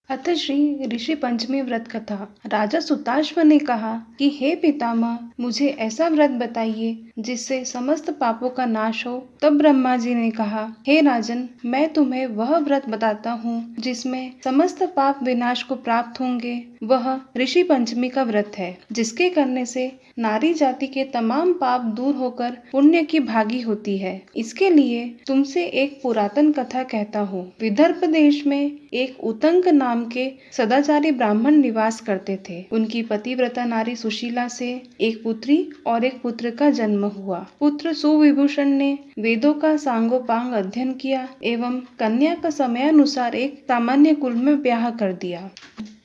अतः श्री ऋषि पंचमी व्रत कथा। राजा सुताश्व ने कहा कि हे पितामह, मुझे ऐसा व्रत बताइए जिससे समस्त पापों का नाश हो। तब ब्रह्मा जी ने कहा, हे राजन, मैं तुम्हें वह व्रत बताता हूँ जिसमें समस्त पाप विनाश को प्राप्त होंगे। वह ऋषि पंचमी का व्रत है, जिसके करने से नारी जाति के तमाम पाप दूर होकर पुण्य की भागी होती है। इसके लिए तुमसे एक पुरातन कथा कहता हूँ। विदर्भ देश में एक उतंक नाम के सदाचारी ब्राह्मण निवास करते थे। उनकी पतिव्रता नारी सुशीला से एक पुत्री और एक पुत्र का जन्म हुआ। पुत्र सुविभूषण ने वेदों का सांगोपांग अध्ययन किया एवं कन्या का समयानुसार एक सामान्य कुल में ब्याह कर दिया।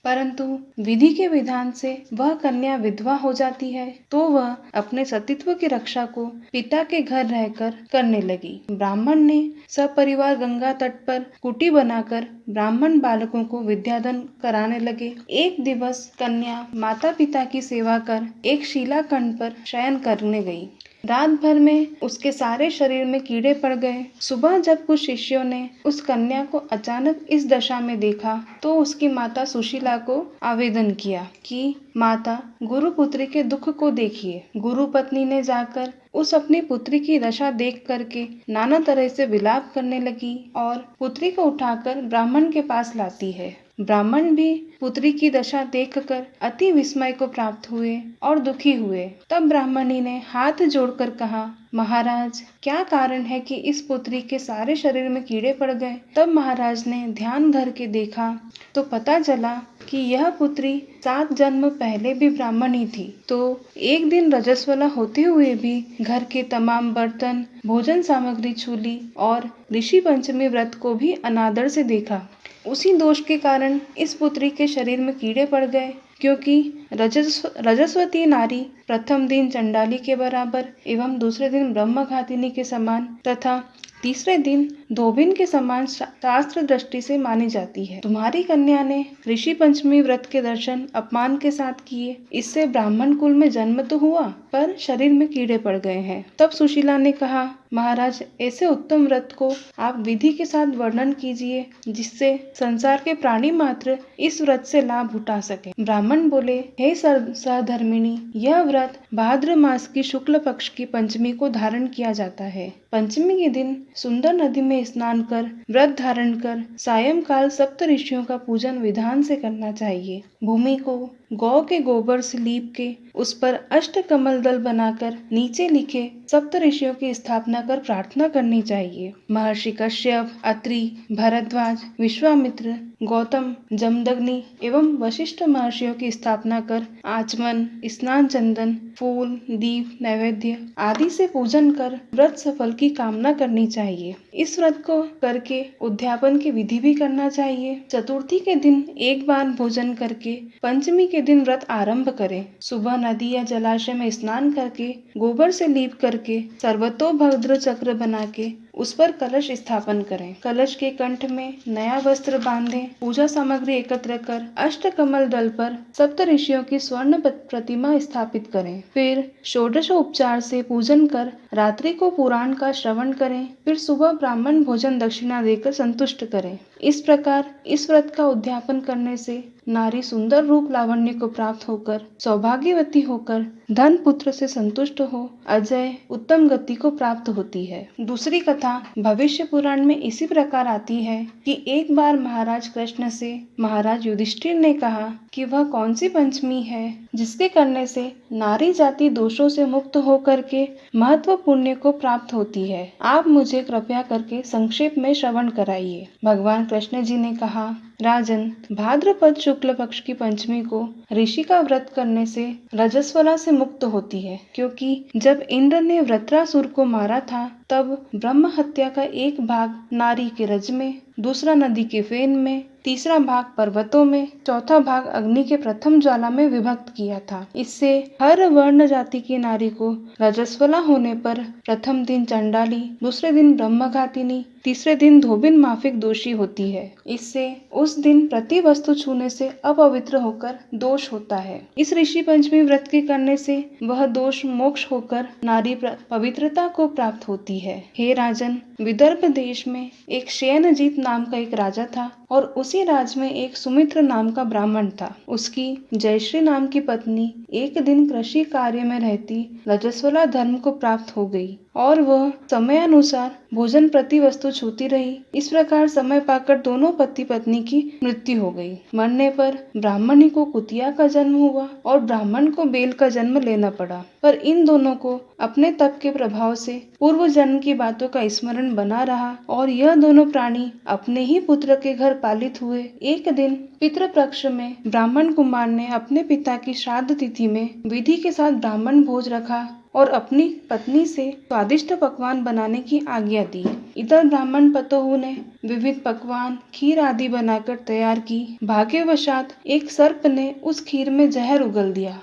परंतु विधि के विधान से वह कन्या विधवा हो जाती है, तो वह अपने सतीत्व की रक्षा को पिता के घर रहकर करने लगी। ब्राह्मण ने सपरिवार गंगा तट पर कुटी बनाकर ब्राह्मण बालकों को विद्यादान कराने लगे। एक दिवस कन्या माता पिता की सेवा कर एक शिलाखंड पर शयन करने गई। रात भर में उसके सारे शरीर में कीड़े पड़ गए। सुबह जब कुछ शिष्यों ने उस कन्या को अचानक इस दशा में देखा, तो उसकी माता सुशीला को आवेदन किया कि माता, गुरु पुत्री के दुख को देखिए। गुरु पत्नी ने जाकर उस अपनी पुत्री की दशा देख करके नाना तरह से विलाप करने लगी और पुत्री को उठाकर ब्राह्मण के पास लाती है। ब्राह्मण भी पुत्री की दशा देखकर अति विस्मय को प्राप्त हुए और दुखी हुए। तब ब्राह्मणी ने हाथ जोड़कर कहा, महाराज, क्या कारण है कि इस पुत्री के सारे शरीर में कीड़े पड़ गए? तब महाराज ने ध्यान धर के देखा तो पता चला कि यह पुत्री 7 जन्म पहले भी ब्राह्मणी थी। तो एक दिन रजस्वला होते हुए भी घर के तमाम बर्तन, भोजन सामग्री छू ली और ऋषि पंचमी व्रत को भी अनादर से देखा। उसी दोष के कारण इस पुत्री के शरीर में कीड़े पड़ गए, क्योंकि रजस्वती नारी प्रथम दिन चंडाली के बराबर एवं दूसरे दिन ब्रह्मघातिनी के समान तथा तीसरे दिन धोबिन के समान शास्त्र दृष्टि से मानी जाती है। तुम्हारी कन्या ने ऋषि पंचमी व्रत के दर्शन अपमान के साथ किए। इससे ब्राह्मण कुल में जन्म तो हुआ, पर शरीर में कीड़े पड़ गए हैं। तब सुशीला ने कहा, महाराज, ऐसे उत्तम व्रत को आप विधि के साथ वर्णन कीजिए, जिससे संसार के प्राणी मात्र इस व्रत से लाभ उठा सके। ब्राह्मण बोले, हे सहधर्मिणी, यह व्रत भाद्र मास की शुक्ल पक्ष की पंचमी को धारण किया जाता है। पंचमी के दिन सुंदर नदी में स्नान कर व्रत धारण कर सायंकाल सप्त ऋषियों का पूजन विधान से करना चाहिए। भूमि को गौ के गोबर से लीप के उस पर अष्ट कमल दल बनाकर नीचे लिखे सप्त ऋषियों की स्थापना कर प्रार्थना करनी चाहिए। महर्षि कश्यप, अत्रि, भरद्वाज, विश्वामित्र, गौतम, जमदग्नि एवं वशिष्ठ महर्षियों की स्थापना कर आचमन, स्नान, चंदन, फूल, दीप, नैवेद्य आदि से पूजन कर व्रत सफल की कामना करनी चाहिए। इस व्रत को करके उद्यापन की विधि भी करना चाहिए। चतुर्थी के दिन एक बार भोजन करके पंचमी के दिन व्रत आरंभ करें। सुबह नदी या जलाशय में स्नान करके गोबर से लीप करके सर्वतोभद्र चक्र बना के उस पर कलश स्थापन करें। कलश के कंठ में नया वस्त्र बांधें। पूजा सामग्री एकत्र कर अष्ट कमल दल पर सप्त ऋषियों की स्वर्ण प्रतिमा स्थापित करें। फिर षोडश उपचार से पूजन कर रात्रि को पुराण का श्रवण करें। फिर सुबह ब्राह्मण भोजन दक्षिणा देकर संतुष्ट करें। इस प्रकार इस व्रत का उद्यापन करने से नारी सुंदर रूप लावण्य को प्राप्त होकर सौभाग्यवती होकर धन पुत्र से संतुष्ट हो अजय उत्तम गति को प्राप्त होती है। दूसरी कथा भविष्य पुराण में इसी प्रकार आती है कि एक बार महाराज कृष्ण से महाराज युधिष्ठिर ने कहा कि वह कौन सी पंचमी है जिसके करने से नारी जाति दोषों से मुक्त होकर के महत्व पुण्य को प्राप्त होती है। आप मुझे कृपया करके संक्षेप में श्रवण कराइए। भगवान कृष्ण जी ने कहा, राजन, भाद्रपद शुक्ल पक्ष की पंचमी को ऋषि का व्रत करने से रजस्वला से मुक्त होती है, क्योंकि जब इंद्र ने वृत्रासुर को मारा था तब ब्रह्म हत्या का एक भाग नारी के रज में, दूसरा नदी के फेन में, तीसरा भाग पर्वतों में, चौथा भाग अग्नि के प्रथम ज्वाला में विभक्त किया था। इससे हर वर्ण जाति की नारी को रजस्वला होने पर प्रथम दिन चंडाली, दूसरे दिन ब्रह्मघातिनी, तीसरे दिन धोबिन माफिक दोषी होती है। इससे उस दिन प्रति वस्तु छूने से अपवित्र होकर दोष होता है। इस ऋषि पंचमी व्रत के करने से वह दोष मोक्ष होकर नारी पवित्रता को प्राप्त होती है। हे राजन, विदर्भ देश में एक शयनजीत नाम का एक राजा था और उसी उसी राज्य में एक सुमित्र नाम का ब्राह्मण था। उसकी जयश्री नाम की पत्नी एक दिन कृषि कार्य में रहती रजस्वला धर्म को प्राप्त हो गई और वह समयानुसार भोजन प्रति वस्तु छूती रही। इस प्रकार समय पाकर दोनों पति पत्नी की मृत्यु हो गई। मरने पर ब्राह्मणी को कुतिया का जन्म हुआ और ब्राह्मण को बेल का जन्म लेना पड़ा। पर इन दोनों को अपने तप के प्रभाव से पूर्व जन्म की बातों का स्मरण बना रहा और यह दोनों प्राणी अपने ही पुत्र के घर पालित हुए। एक दिन पितृपक्ष में ब्राह्मण कुमार ने अपने पिता की श्राद्ध तिथि में विधि के साथ ब्राह्मण भोज रखा और अपनी पत्नी से स्वादिष्ट पकवान बनाने की आज्ञा दी। इधर ब्राह्मण पतोहू ने विविध पकवान खीर आदि बनाकर तैयार की। भाग्यवशात एक सर्प ने उस खीर में जहर उगल दिया।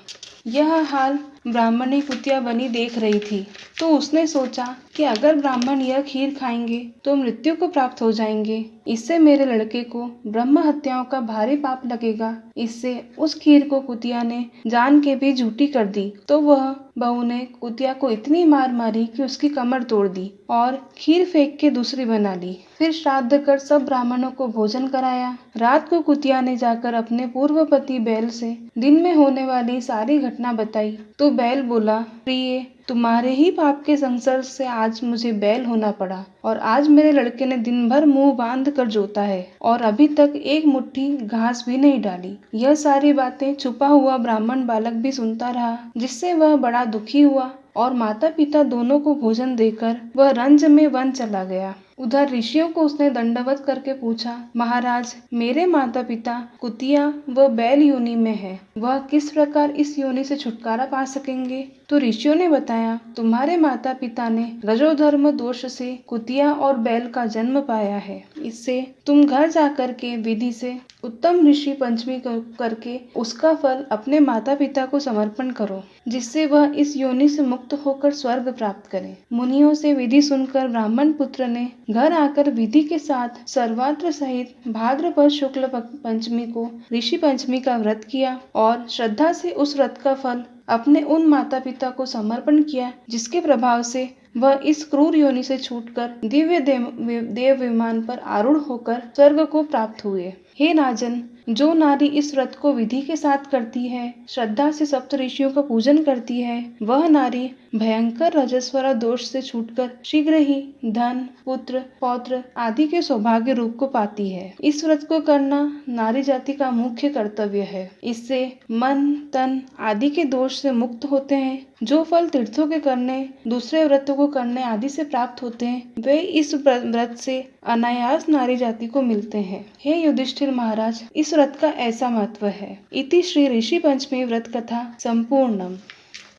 यह हाल ब्राह्मणी कुतिया बनी देख रही थी, तो उसने सोचा कि अगर ब्राह्मण यह खीर खाएंगे तो मृत्यु को प्राप्त हो जाएंगे। इससे मेरे लड़के को ब्रह्म हत्याओं का भारी पाप लगेगा। इससे उस खीर को कुतिया ने जान के भी झूठी कर दी। तो वह बहू ने कुतिया को इतनी मार मारी कि उसकी कमर तोड़ दी और खीर फेंक के दूसरी बना ली। फिर श्राद्ध कर सब ब्राह्मणों को भोजन कराया। रात को कुतिया ने जाकर अपने पूर्व पति बैल से दिन में होने वाली सारी घटना बताई। तो बैल बोला, प्रिय, तुम्हारे ही पाप के संसर्ग से आज मुझे बैल होना पड़ा और आज मेरे लड़के ने दिन भर मुंह बांध कर जोता है और अभी तक एक मुट्ठी घास भी नहीं डाली। यह सारी बातें छुपा हुआ ब्राह्मण बालक भी सुनता रहा, जिससे वह बड़ा दुखी हुआ और माता पिता दोनों को भोजन देकर वह रंज में वन चला गया। उधर ऋषियों को उसने दंडवत करके पूछा, महाराज, मेरे माता पिता कुतिया व बैल योनि में है, वह किस प्रकार इस योनि से छुटकारा पा सकेंगे? तो ऋषियों ने बताया, तुम्हारे माता पिता ने रजोधर्म दोष से कुतिया और बैल का जन्म पाया है। इससे तुम घर जाकर के विधि से उत्तम ऋषि पंचमी करके उसका फल अपने माता पिता को समर्पण करो, जिससे वह इस योनि से मुक्त होकर स्वर्ग प्राप्त करें। मुनियों से विधि सुनकर ब्राह्मण पुत्र ने घर आकर विधि के साथ सर्वात्र सहित भाद्रपद शुक्ल पंचमी को ऋषि पंचमी का व्रत किया और श्रद्धा से उस व्रत का फल अपने उन माता पिता को समर्पण किया, जिसके प्रभाव से वह इस क्रूर योनि से छूटकर दिव्य देव विमान पर आरूढ़ होकर स्वर्ग को प्राप्त हुए। हे राजन, जो नारी इस व्रत को विधि के साथ करती है, श्रद्धा से सप्त ऋषियों का पूजन करती है, वह नारी भयंकर रजस्वला दोष से छूटकर शीघ्र ही धन, पुत्र, पौत्र आदि के सौभाग्य रूप को पाती है। इस व्रत को करना नारी जाति का मुख्य कर्तव्य है। इससे मन, तन आदि के दोष से मुक्त होते हैं। जो फल तीर्थों के करने, दूसरे व्रतों को करने आदि से प्राप्त होते हैं, वे इस व्रत से अनायास नारी जाति को मिलते हैं। हे युधिष्ठिर महाराज, इस व्रत का ऐसा महत्व है। इति श्री ऋषि पंचमी व्रत कथा संपूर्णम।